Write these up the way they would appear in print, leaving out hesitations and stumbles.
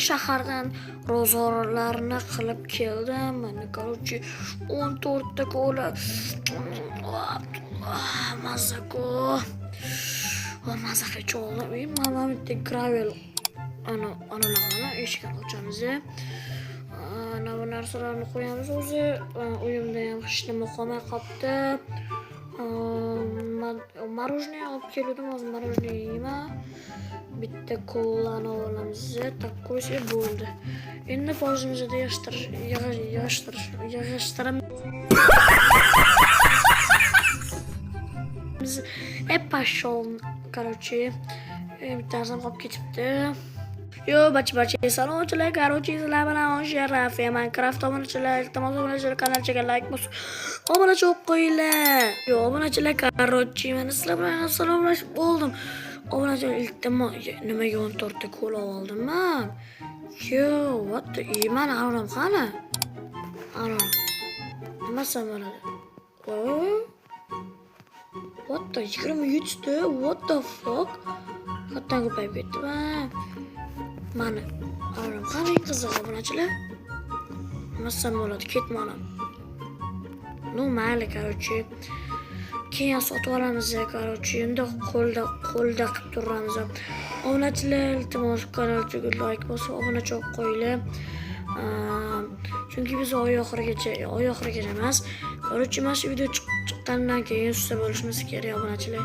Shahardan ro'zg'orlarni qilib keldim. Mana короче 14 ta kola. Mazza-ku. Mazza qilib mana bitta gravel analarni eshikni ochamiz. Ana bu narsalarni qo'yamiz o'zi. Uyimda ham hech nima qolmay qolibdi. Мороженое olib keldim, hozir мороженое yeyman. Bitta kolani olamiz, takko'si bo'ldi. Endi boshimizda yig'ishtiramiz. Pashol, короче, bittasi qolib ketibdi. Yo, bachi, salomchilar, короче, sizlar bilan Sharaf, Minecraft obunachilar, iltimos obunachilar kanalchaga like bosib, obunachi bo'lib qo'yinglar. Yo, obunachilar, короче, men sizlar bilan salomlashib bo'ldim. Obunachilar, iltimos, nimaga 14 ta kola oldim men? Yo, what the man aram qani? Aram. Nima bo'ladi? What the 27 ta? What the fuck? Qatdan ko'payib ketdi. Mana aram qani qiziq obunachilar? Nima bo'ladi? Ketmana. No, mayli, короче. Keyin sotib olamiz, короче. Endi qo'lda qilib turamiz. Obunachilar, iltimos kanalchaga like bosib, obunachi bo'lib qo'yinglar. Chunki biz oy oxirigacha emas. Короче, mana shu video chiqqandan keyin sizlar bo'lishimiz kerak, obunachilar.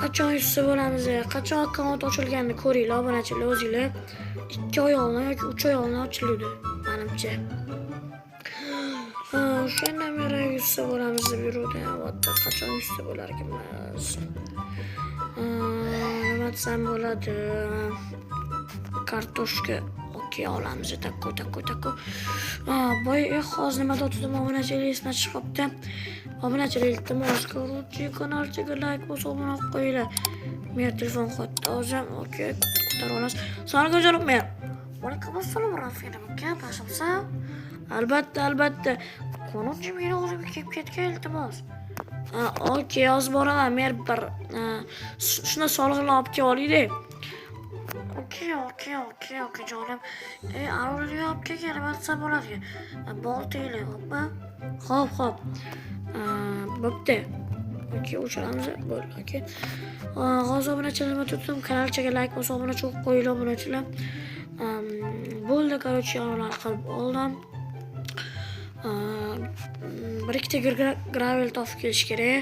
Qachon yuzta bo'lamiz, qachon akkaunt ochilganini ko'ringlar, obunachilar o'zinglar. 2 oy oldin yoki 3 oy oldin ochildi, menimcha. O'shandan beri yuzta bo'lamiz deb yuruvdi. Albatta, qachon yuzta bo'lar ekanmiz. Nima desam bo'ladi? Kartoshka olamiz, takko. Boy hozir nima dotdim, obunachilar esdan chiqibdi. Obunachilar, iltimos, kanalchaga like bosib, obuna bo'lib qo'yinglar. Men telefon qotdi, hozir okey, ko'tarib olamiz. Salomga janob men. Alaykum assalom, Rafina aka, baxshimsa? Albatta. Qonunchi meni o'zimga kelib ketgan, iltimos. Okey, hozir boraman. Men bir shuni soliqni olib kelib olaylik. Okey, jonim. Aroni olib kelgan, nima desa bo'ladi? Boltinglar, hoppa. Xo'p. Bo'pti. Okey, o'chiramiz. Bo'ldi, okey. Hozir obunachilarni tutdim, kanalchaga like bosib, obunachi bo'lib qo'yinglar, obunachilar. Bo'ldi, короче, analar qilib oldim. Bir ikkita gravel topib kelish kerak.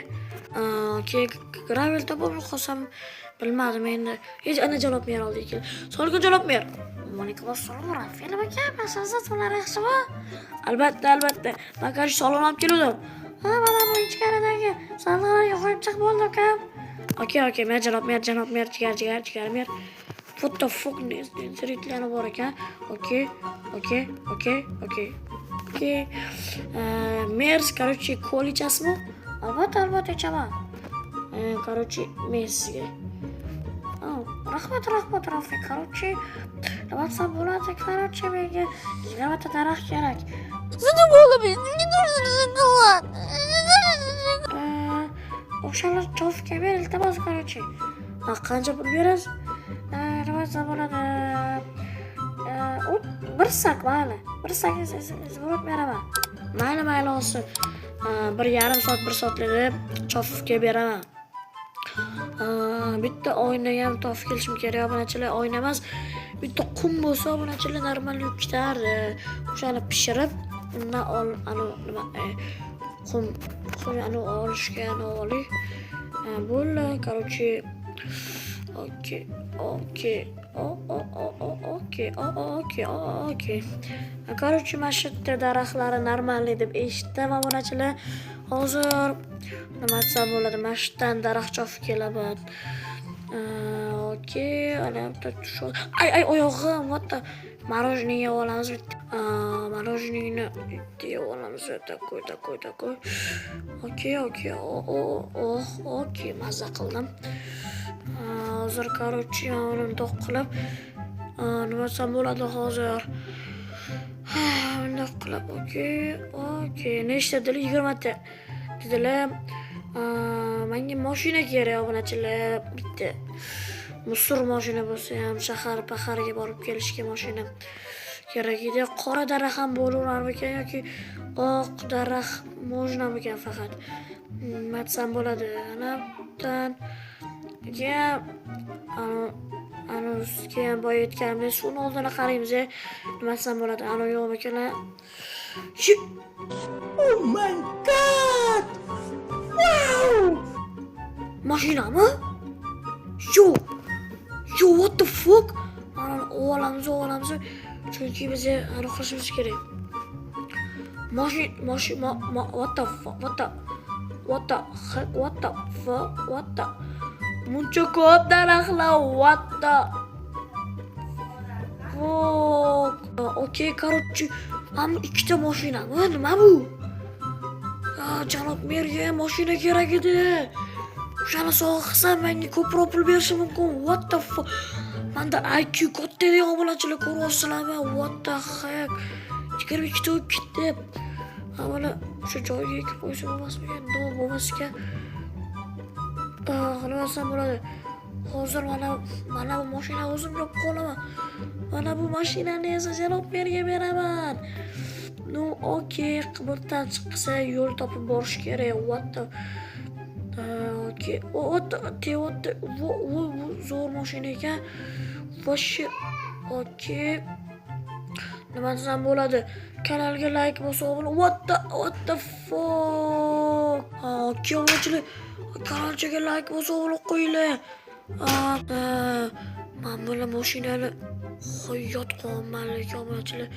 Okey, gravel topib qolsam bilmadim endi. Hech ana javob bera oldik. Solga javob ber. Alaykum assalom, Rafina aka, masallar yaxshimi? Albatta. Men qarshi salom olib keldim. Mana bu ichkaridagi sandiqlarga qo'yib chiq bo'ldi aka. Okey, men janob, jigar. What the fuck, nesiritlarni bor ekan. Okey. Mers, короче, kola ichasizmi? Albatta ichaman. Короче, men sizga. Rahmat, Rafik. Короче, nima desam bo'ladi? Короче, menga 20 ta daraxt kerak. Nima bo'ldi? O'shalar chofga ber, iltimos, короче. Qancha pul berasiz? Nima desam bo'ladi? Bir sak, mayli. Bir sak zurab beraman. Mayli olsin. 1,5 soat, 1 soatlik chofga beraman. Bitta oyna ham topib kelishim kerak, obunachilar. Oyna emas, bitta qum bo'lsa, obunachilar normal yuvib ketardi. O'shani pishirib, undan nima qum olishga olay. Bo'ldi, короче. Okey. Короче, mana shu daraxtlari normalniy deb eshitdim, obunachilar. Hozir nima desam bo'ladi? Mana shu daraxt chopib kelaman. Okey, ana shu. Ay, oyog'im, what the? Мороженое yeb olamiz. Мороженое yeb olamiz. Takko. Okey, mazza qildim. Hozir короче, o'nim to'q qilib, nima desam bo'ladi hozir? Bunday qilib, okey. Nechta dedilar? 20 ta. Dedilar, menga mashina kerak, obunachilar, bitta. Musur mashina bo'lsa ham shahar paharga borib kelishga mashina kerak edi. Qora daraxt ham bo'laverarmikan yoki oq daraxt mo'jnamikan faqat. Matsam bo'ladi. Anabdan keyin keyin boya aytganimdek suvni oldini qaraymiz. Nimasam bo'ladi? Yo'qmikan? Oh my god! Wow! Mashinami? Yo, what the fuck? Olamiz. Chunki biz aniqlashimiz kerak. What the fuck? Muncha ko'p daraxtlar, what the fuck? Okay, короче, ham ikkita mashinami? Nima bu? Janob merga mashina kerak edi. O'shani sovg'a qilsam menga ko'proq pul berishi mumkin. What the fuck? Menda IQ katta degan obunachilar ko'ryapsizlarmi? What the heck? 22 ta o'lib ketdi. Mana o'sha joyga ekib qo'ysa bo'lmasmikan? Bo'lmaskan. Qilamasam bo'ladi. Hozir mana bu mashina o'zim olib qolaman. Mana bu mashinani esa janob merga beraman. No, okey, qibrdan chiqsa yo'l topib borish kerak. What the okey. Zo'r mashina ekan. Voshi okey. Nima desam bo'ladi? Kanalga like bosib, what the fuck? Okey, obunachilar, kanalga like bosib qo'yinglar. Men buni mashinani hayot qolmanlik obunachilar.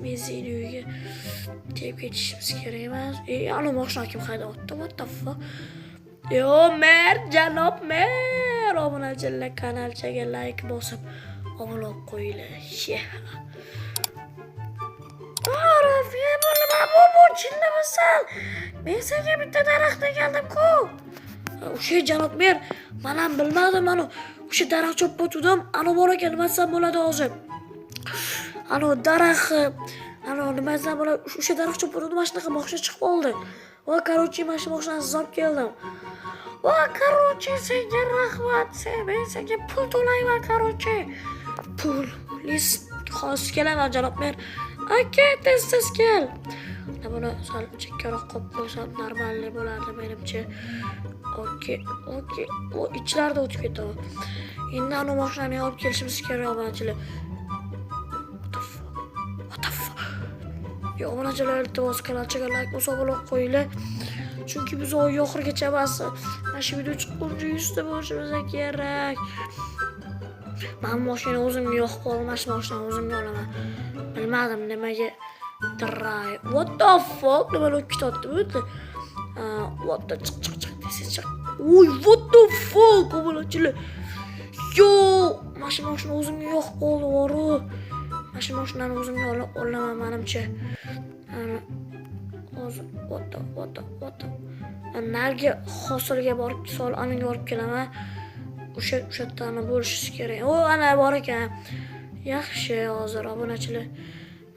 Messini uyiga tep ketishimiz kerak emas. Ana mashina kim haydayapti? What the fuck? Yo, janob mer, obunachilar kanalga like bosib obuna qo'yinglar. Rafiya, nima bu chinnimisan? Men senga bitta daraxt egandim-ku. O'sha janob mer, men ham bilmadim, mana o'sha daraxt chopib o'tdim. Ana bor ekan, nima desam bo'ladi hozir? Daraxt, nima desam bo'ladi? O'sha daraxt chopib o'tdim, mana shunaqa mashina chiqib qoldi. Va короче, mashinasiz olib keldim. Va короче, senga rahmat. Men senga pul to'layman, короче. Pul, hozir kelaman janob mer. Aka, tez kel. Buni sal chekkaroq qo'yib qo'ysam normalniy bo'lardi menimcha. Okey. O ichlarida o'tib ketadi. Endi ana mashinani olib kelishimiz kerak obunachilar. What the fuck? Yo, obunachilar, iltimos kanalga like bosib qo'yinglar. Chunki biz oxirigacha emas, mana shu video chiqquncha 100 ta bo'lishimiz kerak. Men mashina o'zimga yo'q qolmas, mashina o'zimga olaman. Bilmadim nimaga drive. What the fuck? Nima bo'lib ketdi bu? What the chiq. Uy, what the fuck? Obunachilar. Yo, mashina o'zimga yo'q qoldi, voru. Mashinani o'zimga olaman menimcha. Hozir what the. Narga hosilga borib sol aniga olib kelaman. O'sha yerdan bo'lishingiz kerak. Ana bor ekan. Yaxshi, hozir obunachilar.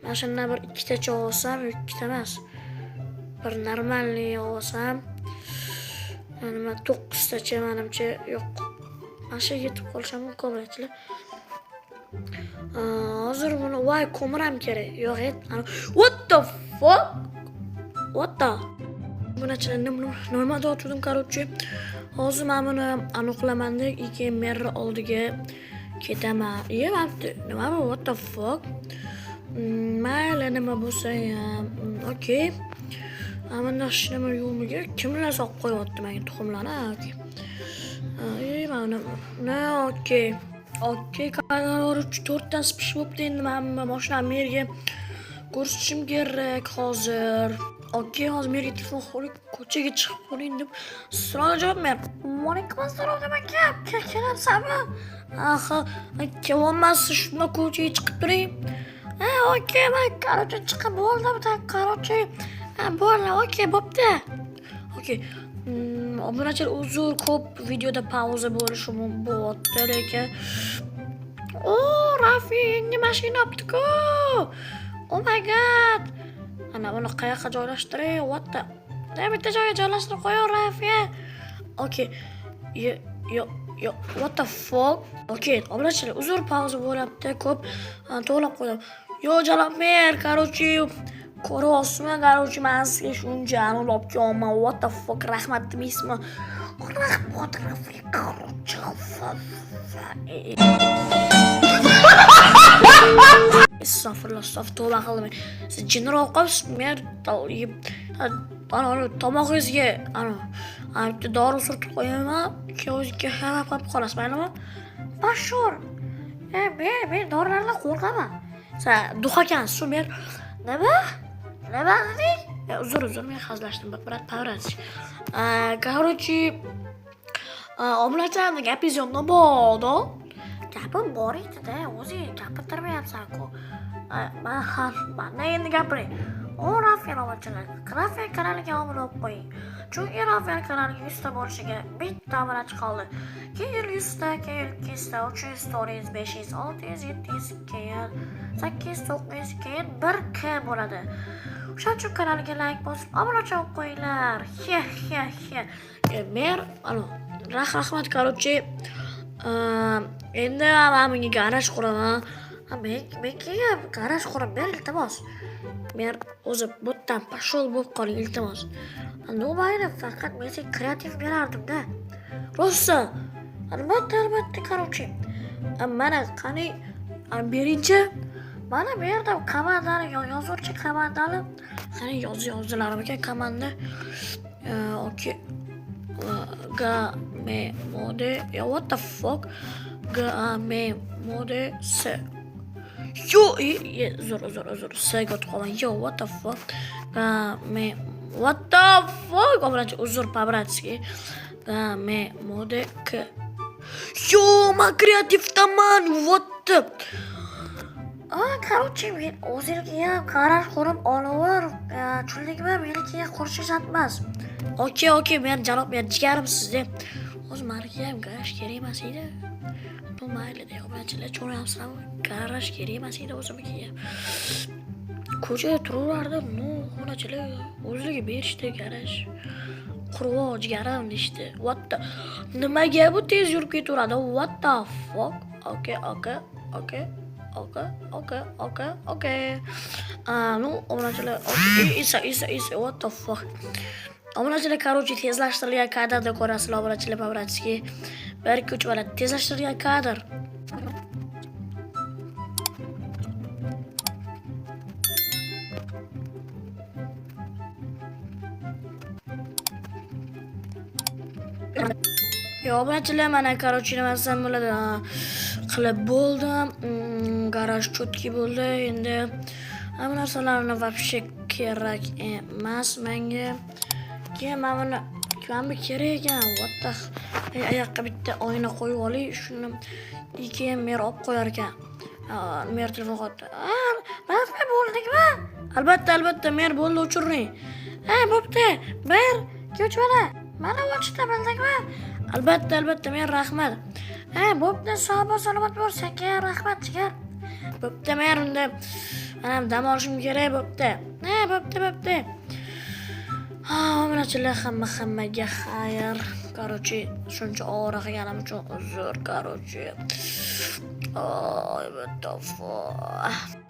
Mana shundan bir ikkitacha olsam, ikkita emas. Bir normalniy olsam, nima 9 tacha menimcha yo'q. Mana shu yetib qolishim mumkin obunachilar. Hozir buni ko'miram kerak. Yo'q, what the fuck? Obunachilar, nima deyotgandim, короче. Hozir men buni aniqlamanda keyin mer oldiga ketaman. Nima bu? What the fuck? Mayli, nima bo'lsa ham. Okey. Mana shu nima yo'qmiga kimlar solib qo'yapti menga tuxumlarni? Okey. Okey, qaror 4 dan pishib bo'libdi. Endi men mashinani merga ko'rsatishim kerak hozir. Okey, hozir merga telefon qilib ko'chaga chiqib qoling deb so'radi javob ber. Alaykum assalom aka. Kelamsanmi? Kelolmasa shunda ko'chaga chiqib turing. Okey, men короче chiqib bo'ldim, короче. Bo'ldi, okey, bo'pti. Okey. Obunachilar, uzr, ko'p videoda pauza bo'lishi mumkin bo'lyapti, lekin Rafi yangi mashina olibdi-ku. Oh my god. Ana buni qayoqqa joylashtiray? What the? Bitta joyga joylashtirib qo'ying, Rafi. Okey. yo, what the fuck? Okey, obunachilar, uzr pauza bo'lyapti, ko'p to'g'lab qo'ydim. Yo, janob mer, короче, ko'ryapsizmi, короче, men sizga shuncha olib kelman. What the fuck, rahmat deysizmi? Rahmat, короче. Estağfurullah, tavba qildim. Siz jinroq qolibsiz, men tomog'ingizga bitta dori surtib qo'yaman, o'zingizga xarab qilib qolasiz, maylimi? Mashhur. Men dorilardan qo'rqaman. Sen duh ekansiz, men nima deding? Uzr, men hazillashdim, birat pavrat. Короче, obunachilarning gapingiz yonida borda. Gapim bor edi-da, o'zing gapirtirmayapsan-ku. Mana endi gapiring. O Rafael obunachilar, Rafael kanaliga obuna bo'lib qo'ying. Chunki Rafael kanaliga 100 ta bo'lishiga bitta obunachi qoldi. Keyin 100 ta, keyin 200 ta, 300, 400, 500, 600, 700, keyin 800, 900, keyin 1K bo'ladi. O'shaning uchun kanalga like bosib, obunachi bo'lib qo'yinglar. Men rahmat, короче, endi menga garaj quraman. Menga garaj qurib ber, iltimos. Men o'zim butdan pashol bo'lib qoling, iltimos. Mayli, faqat men senga kreativ berardim-da. Rosa. Albatta, короче. Mana qani birinchi mana bu yerda komandani yozuvchi komandani qani yozdilarim ekan komanda. Okey. Game mode. What the fuck? Game mode se. Yo, zo'r. Sega qo'yaman. Yo, what the fuck? What the fuck? Obunachi, uzr, по-братски. Game mode k. Yo, men kreativdaman. What the? Короче, men o'zimga qaror qurib olaver. Chunligimi menikiga qo'shishat emas. Okey, men janob, men jigarim sizda. O'z meniga ham garaj kerak emas edi. Mayli, obunachilar cho'rayapsizmi? Garaj kerak emas edi o'zimga. Ko'chada turaverdim, obunachilar o'zligi berishdi garaj. Qurvo jigarim deyishdi. What the? Nimaga bu tez yurib ketaveradi? What the fuck? Okay. Obunachilar, isa, what the fuck? Obunachilar, короче, tezlashtirilgan kadrda ko'rasizlar, obunachilar, по-братски. 1-2-3 bo'ladi. Tezlashtirilgan kadr. Obunachilar, mana короче, nimasam bo'ladi. Qilib bo'ldim. Garaj cho'tki bo'ldi. Endi bu narsalarni вообще kerak emas menga. Keyin mana buni kerak ekan. What the? Oyoqqa bitta oyna qo'yib oling, shuni keyin mer olib qo'yar ekan. Mer telefon qotdi. Mana bo'ldingmi? Albatta, mer bo'ldi, o'chiring. Bo'pti. Ber, ko'chmana. Mana o'chdi, bildingmi? Albatta, mer rahmat. Bo'pti, salomat bo'lsak, rahmat jigar. Bo'pti, mer unda mana dam olishim kerak, bo'pti. Bo'pti. Obunachilar, hammaga xayr. Короче, shuncha ovora qilganim uchun uzr, короче. What the fuck?